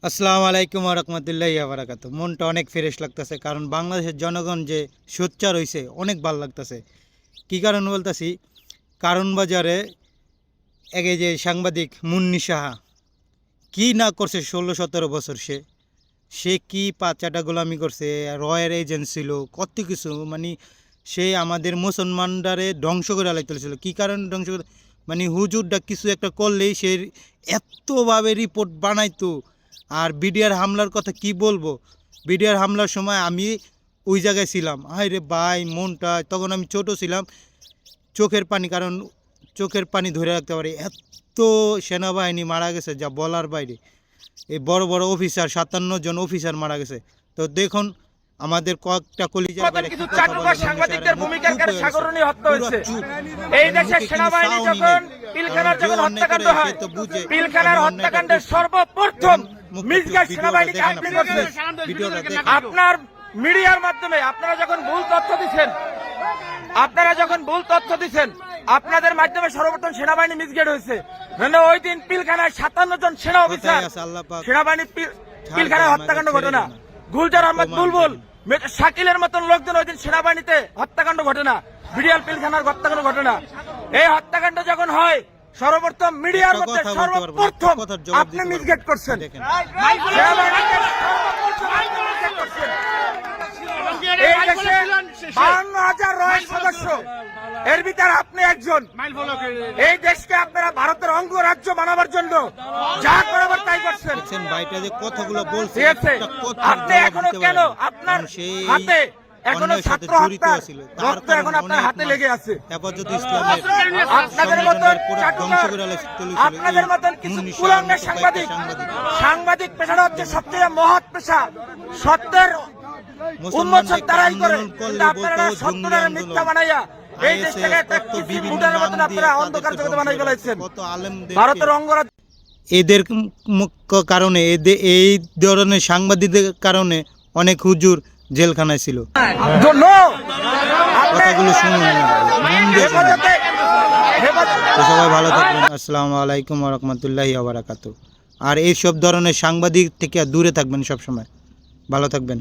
আসসালামু আলাইকুম রহমতুল্লাহি বারাকাতু। মনটা অনেক ফ্রেশ লাগতেছে, কারণ বাংলাদেশের জনগণ যে সোচ্চার হয়েছে অনেক ভালো লাগতেছে। কী কারণ বলতেছি, কারণ বাজারে এগে যে সাংবাদিক মুন্নি সাহা কী না করছে 16-17 বছর, সে কি পাচাটা গোলামি করছে, রয়ের এজেন্ট ছিল, কত কিছু, মানে সে আমাদের মুসলমানদারে ধ্বংস করে লাইতেছিল। কী কারণে ধ্বংস করে, মানে হুজুরটা কিছু একটা করলেই সে এতভাবে রিপোর্ট বানাইতো। আর বিডিআর হামলার কথা কি বলবো, বিডিআর হামলার সময় আমি ওই জায়গায় ছিলাম। হায় রে ভাই, মনটা তখন আমি ছোট ছিলাম, চোখের পানি, কারণ চোখের পানি ধরে রাখতে পারি, এত সেনাবাহিনী মারা গেছে যা বলার বাইরে। এই বড় বড় অফিসার 57 জন অফিসার মারা গেছে। তো দেখুন আমাদের কয়েকটা কলিজা কিছু চাটুকার সাংবাদিকদের ভূমিকার কারণে সাগরণী হত্যা হয়েছে। এই দেশের সেনাবাহিনী যখন পিলখানার যখন হত্যাকাণ্ড হয়, পিলখানার হত্যাকাণ্ডের সর্বপ্রথম মির্জা সেনাবাহিনীকে আপনি করছেন। আপনার মিডিয়ার মাধ্যমে আপনারা যখন ভুল তথ্য দিচ্ছেন, আপনাদের মাধ্যমে সর্বপ্রথম সেনাবাহিনী মিসগেট হয়েছে। ওই দিন পিলখানায় 57 জন সেনা অফিসার সেনাবাহিনী পিলখানায় হত্যাকাণ্ড ঘটনা, গুলজার আহমদ বুলবুল, শাকিলের মতন লোকজন ওই দিন সেনাবাহিনীতে হত্যাকাণ্ড ঘটনা, বিডিআর পিলখানার হত্যাকাণ্ড ঘটনা। এই হত্যাকাণ্ড যখন হয়, সর্বপ্রথম মিডিয়ার মধ্যে সর্বপ্রথম আপনি মিসগেট করছেন। এই দেশে 52,000 রয়েল সদস্য, এর ভিতরে আপনি একজন। এই দেশকে আপনারা ভারতের অঙ্গরাজ্য বানাবার জন্য যা করাবার তাই করছেন। কথাগুলো বলছে, আপনি এখনো কেন আপনার হাতে এখনো ছাত্র হত্যা রক্ত এখন আপনার হাতে লেগে আছে। আপনাদের মতন কিছু কুলাঙ্গা সাংবাদিক পেশাটা হচ্ছে সবচেয়ে মহৎ পেশা। সত্যের উন্মোচন তারাই করে, কিন্তু আপনারা সত্যের মিথ্যা বানাইয়া এই দেশটাকে একটা ফুটার মতন আপনারা অন্ধকার জগতে বানাই ফেলাইছেন। ভারতের অঙ্গরাজ্য এদের কারণে, এই ধরনের সাংবাদিকদের কারণে অনেক হুজুর জেলখানায় ছিল। কথাগুলো শুনুন, সবাই ভালো থাকবেন। আসসালামু আলাইকুম রহমতুল্লাহি বারাকাতু। আর এইসব ধরনের সাংবাদিক থেকে দূরে থাকবেন, সবসময় ভালো থাকবেন।